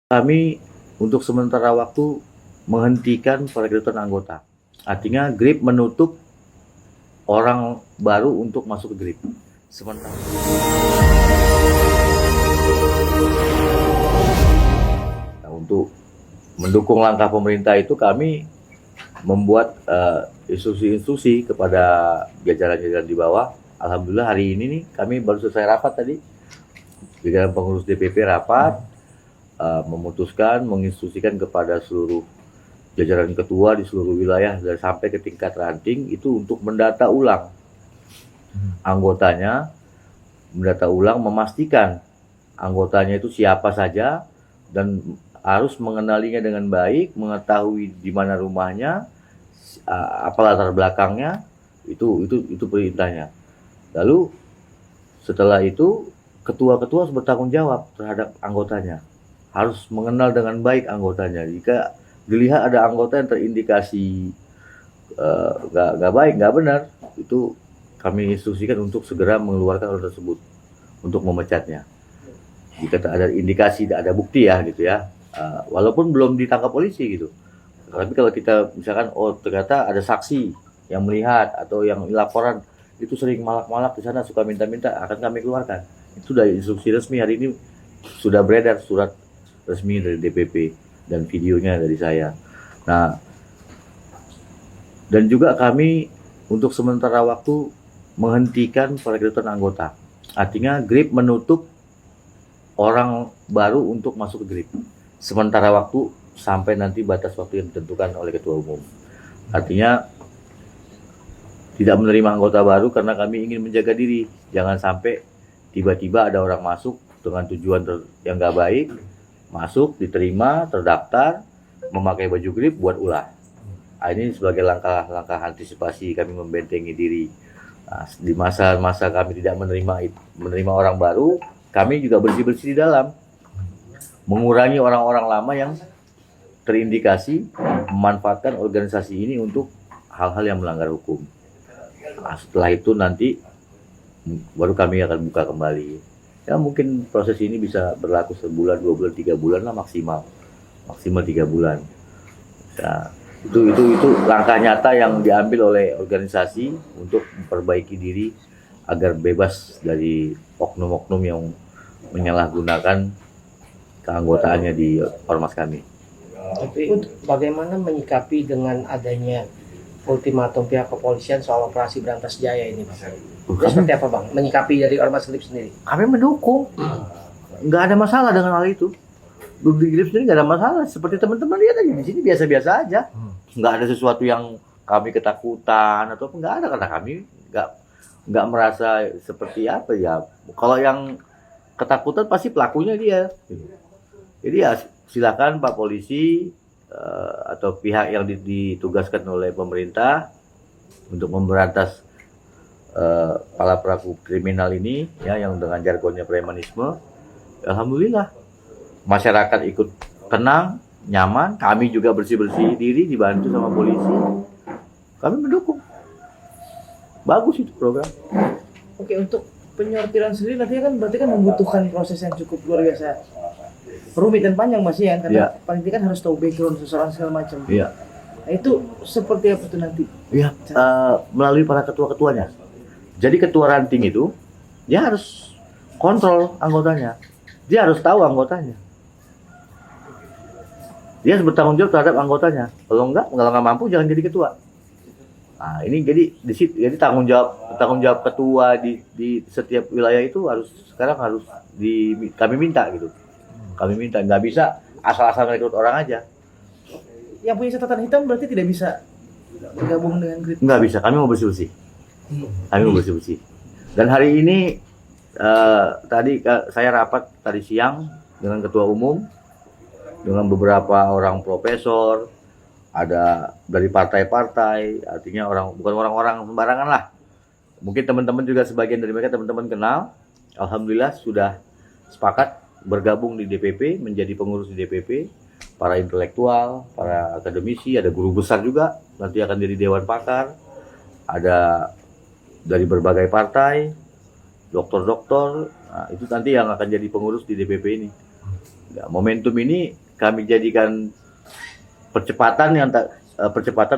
Kami untuk sementara waktu menghentikan perekrutan anggota. Artinya GRIP menutup orang baru untuk masuk ke GRIP. Sementara nah, untuk mendukung langkah pemerintah itu kami membuat instruksi-instruksi kepada jajaran-jajaran di bawah. Alhamdulillah hari ini nih kami baru selesai rapat tadi. Jajaran pengurus DPP rapat memutuskan, menginstruksikan kepada seluruh jajaran ketua di seluruh wilayah dari sampai ke tingkat ranting itu untuk mendata ulang anggotanya, mendata ulang, memastikan anggotanya itu siapa saja dan harus mengenalinya dengan baik, mengetahui di mana rumahnya, apa latar belakangnya, itu perintahnya. Lalu setelah itu ketua-ketua harus bertanggung jawab terhadap anggotanya, harus mengenal dengan baik anggotanya. Jika dilihat ada anggota yang terindikasi nggak baik, nggak benar, itu kami instruksikan untuk segera mengeluarkan order tersebut untuk memecatnya. Jika tak ada indikasi, tidak ada bukti ya gitu ya, walaupun belum ditangkap polisi gitu. Tapi kalau kita misalkan ternyata ada saksi yang melihat atau yang laporan itu sering malak-malak di sana, suka minta-minta, akan kami keluarkan. Itu dari instruksi resmi hari ini sudah beredar surat resmi dari DPP dan videonya dari saya. Nah, dan juga kami untuk sementara waktu menghentikan perekrutan anggota. Artinya GRIP menutup orang baru untuk masuk ke GRIP. Sementara waktu sampai nanti batas waktu yang ditentukan oleh Ketua Umum. Artinya tidak menerima anggota baru karena kami ingin menjaga diri. Jangan sampai tiba-tiba ada orang masuk dengan tujuan yang nggak baik, masuk, diterima, terdaftar, memakai baju GRIP, buat ulah. Ini sebagai langkah-langkah antisipasi kami membentengi diri. Nah, di masa-masa kami tidak menerima orang baru, kami juga bersih-bersih di dalam, mengurangi orang-orang lama yang terindikasi memanfaatkan organisasi ini untuk hal-hal yang melanggar hukum. Nah, setelah itu nanti baru kami akan buka kembali. Ya mungkin proses ini bisa berlaku sebulan, 2 bulan, 3 bulan lah maksimal 3 bulan. Nah, itu langkah nyata yang diambil oleh organisasi untuk memperbaiki diri agar bebas dari oknum-oknum yang menyalahgunakan keanggotaannya di ormas kami. Tapi bagaimana menyikapi dengan adanya ultimatum pihak kepolisian soal operasi Berantas Jaya ini, Bang? Seperti apa, Bang? Menyikapi dari Ormas GRIP sendiri? Kami mendukung. Nggak ada masalah dengan hal itu. Di GRIP sendiri nggak ada masalah. Seperti teman-teman lihat aja di sini biasa-biasa aja. Nggak ada sesuatu yang kami ketakutan atau nggak ada, karena kami nggak merasa seperti apa ya. Kalau yang ketakutan pasti pelakunya dia. Jadi ya silakan Pak Polisi atau pihak yang ditugaskan oleh pemerintah untuk memberantas para pelaku kriminal ini ya, yang dengan jargonnya premanisme. Alhamdulillah masyarakat ikut tenang, nyaman, kami juga bersih-bersih diri dibantu sama polisi. Kami mendukung. Bagus itu program. Oke, untuk penyortiran sendiri nantinya kan berarti kan membutuhkan proses yang cukup luar biasa rumit dan panjang, Mas, ya, karena paling tidak kan harus tahu background seseorang segala macam. Iya. Nah, itu seperti apa tuh nanti? Iya, melalui para ketua-ketuanya. Jadi ketua ranting itu dia harus kontrol anggotanya. Dia harus tahu anggotanya. Dia harus bertanggung jawab terhadap anggotanya. Kalau nggak mampu jangan jadi ketua. Nah, ini jadi tanggung jawab ketua di setiap wilayah itu sekarang harus kami minta gitu. Kami minta, nggak bisa asal-asal merekrut orang aja. Yang punya catatan hitam berarti tidak bisa bergabung dengan GRIP? Nggak bisa, kami mau bersih-bersih. Kami mau bersih-bersih. Dan hari ini tadi saya rapat tadi siang dengan ketua umum, dengan beberapa orang profesor, ada dari partai-partai, artinya bukan orang-orang sembarangan lah. Mungkin teman-teman juga sebagian dari mereka teman-teman kenal. Alhamdulillah sudah sepakat bergabung di DPP, menjadi pengurus di DPP, para intelektual, para akademisi, ada guru besar juga, nanti akan jadi dewan pakar, ada dari berbagai partai, dokter-dokter, nah, itu nanti yang akan jadi pengurus di DPP ini. Nah, momentum ini kami jadikan percepatan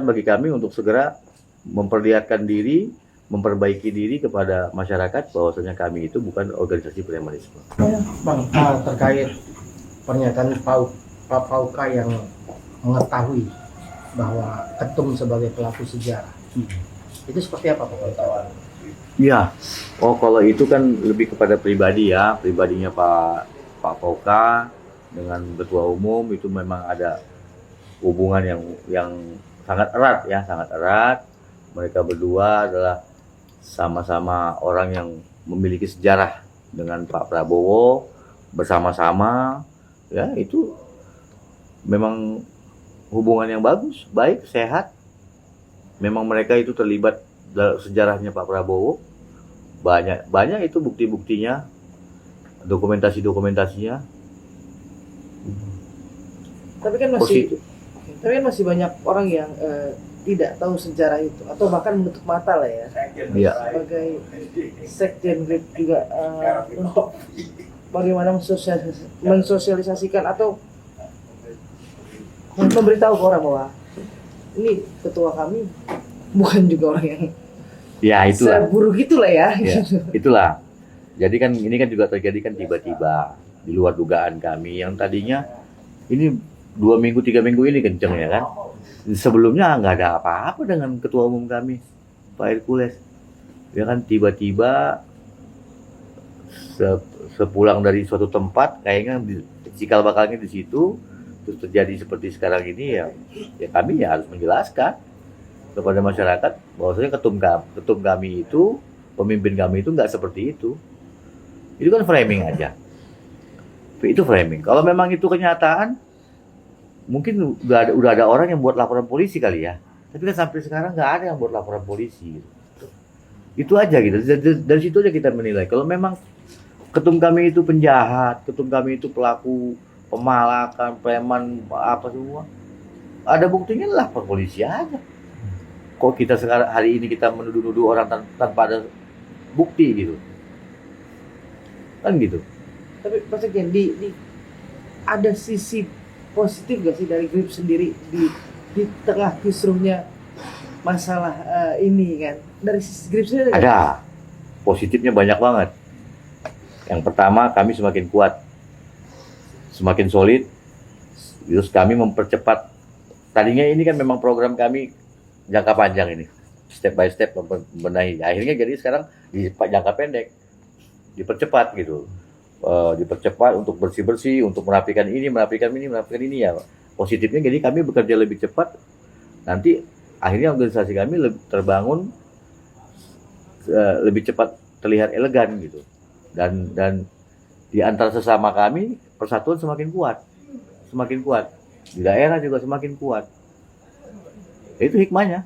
bagi kami untuk segera memperlihatkan diri, memperbaiki diri kepada masyarakat bahwasanya kami itu bukan organisasi premanisme. Bang, terkait pernyataan Pak Pauka yang mengetahui bahwa Ketum sebagai pelaku sejarah, itu seperti apa Pak Pauka? Ya, kalau itu kan lebih kepada pribadi ya, pribadinya Pak Pauka dengan Ketua Umum itu memang ada hubungan yang sangat erat ya, sangat erat. Mereka berdua adalah sama-sama orang yang memiliki sejarah dengan Pak Prabowo bersama-sama, ya itu memang hubungan yang bagus, baik, sehat. Memang mereka itu terlibat dalam sejarahnya Pak Prabowo, banyak itu bukti-buktinya, dokumentasinya. Tapi kan masih banyak orang yang tidak tahu sejarah itu atau bahkan menutup mata lah ya. Iya. Sebagai sekjen GRIP juga untuk bagaimana mensosialisasikan atau memberitahu ke orang bahwa ini ketua kami bukan juga orang yang seburuk itulah ya. Itulah. Jadi kan ini kan juga terjadi kan tiba-tiba di luar dugaan kami yang tadinya ini 2 minggu 3 minggu ini kenceng ya kan. Sebelumnya nggak ada apa-apa dengan ketua umum kami Pak Hercules. Ya kan tiba-tiba sepulang dari suatu tempat kayaknya cikal bakalnya di situ terus terjadi seperti sekarang ini ya kami ya harus menjelaskan kepada masyarakat bahwasanya ketum kami itu, pemimpin kami itu nggak seperti itu. Itu kan framing aja. Itu framing. Kalau memang itu kenyataan, mungkin udah ada orang yang buat laporan polisi kali ya. Tapi kan sampai sekarang nggak ada yang buat laporan polisi. Itu aja gitu. Dari situ aja kita menilai. Kalau memang ketum kami itu penjahat, ketum kami itu pelaku pemalakan, preman, apa semua, ada buktinya lah polisi aja. Kok kita sekarang hari ini kita menuduh-nuduh orang tanpa ada bukti gitu, kan gitu. Tapi Pak Sekjen, ada sisi positif gak sih dari GRIP sendiri di tengah kisruhnya masalah ini kan? Dari sisi GRIP sendiri ada positifnya banyak banget. Yang pertama, kami semakin kuat, semakin solid. Terus kami mempercepat. Tadinya ini kan memang program kami jangka panjang ini, step by step membenahi. Akhirnya jadi sekarang di jangka pendek dipercepat gitu. Dipercepat untuk bersih-bersih, untuk merapikan ini ya. Positifnya jadi kami bekerja lebih cepat. Nanti akhirnya organisasi kami terbangun lebih cepat, terlihat elegan gitu. Dan di antara sesama kami persatuan semakin kuat. Di daerah juga semakin kuat. Itu hikmahnya.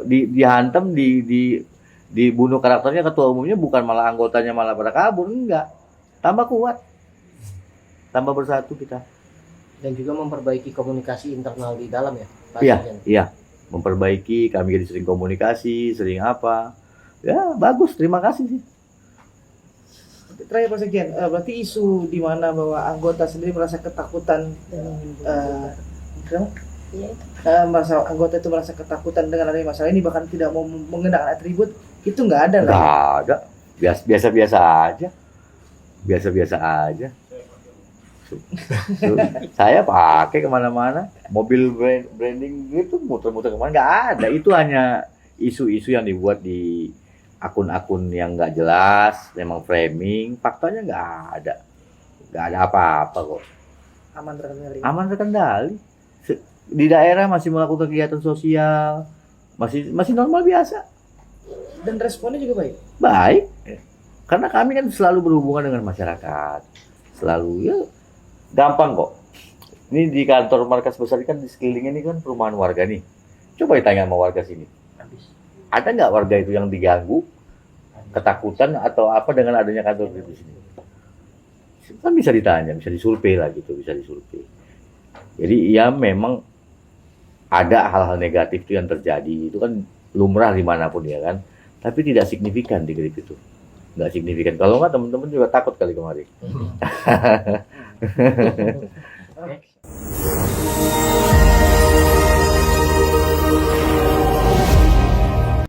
Dihantam, dibunuh karakternya ketua umumnya, bukan malah anggotanya malah pada kabur, enggak. Tambah kuat, tambah bersatu kita. Dan juga memperbaiki komunikasi internal di dalam ya, Pak Sekjen? Iya, memperbaiki, kami jadi sering komunikasi, sering apa. Ya, bagus, terima kasih sih. Terakhir Pak Sekjen, berarti isu di mana bahwa anggota sendiri merasa ketakutan, anggota itu merasa ketakutan dengan adanya masalah ini, bahkan tidak mau mengenakan atribut, itu nggak ada lah. Nggak ada, biasa-biasa aja. Saya pakai kemana-mana, mobil branding gitu, muter-muter kemana, nggak ada. Itu hanya isu-isu yang dibuat di akun-akun yang nggak jelas, memang framing, faktanya nggak ada apa-apa kok. Aman terkendali. Di daerah masih melakukan kegiatan sosial, masih normal biasa. Dan responnya juga Baik, karena kami kan selalu berhubungan dengan masyarakat, selalu ya gampang kok. Ini di kantor markas besar kan di sekeliling ini kan perumahan warga nih. Coba ditanya sama warga sini. Ada nggak warga itu yang diganggu, ketakutan atau apa dengan adanya kantor di sini? Kan bisa ditanya, bisa disurvei lah gitu, bisa disurvei. Jadi ya memang ada hal-hal negatif itu yang terjadi, itu kan lumrah dimanapun ya kan. Tapi tidak signifikan di GRIP itu, nggak signifikan. Kalau nggak teman-teman juga takut kali kemarin.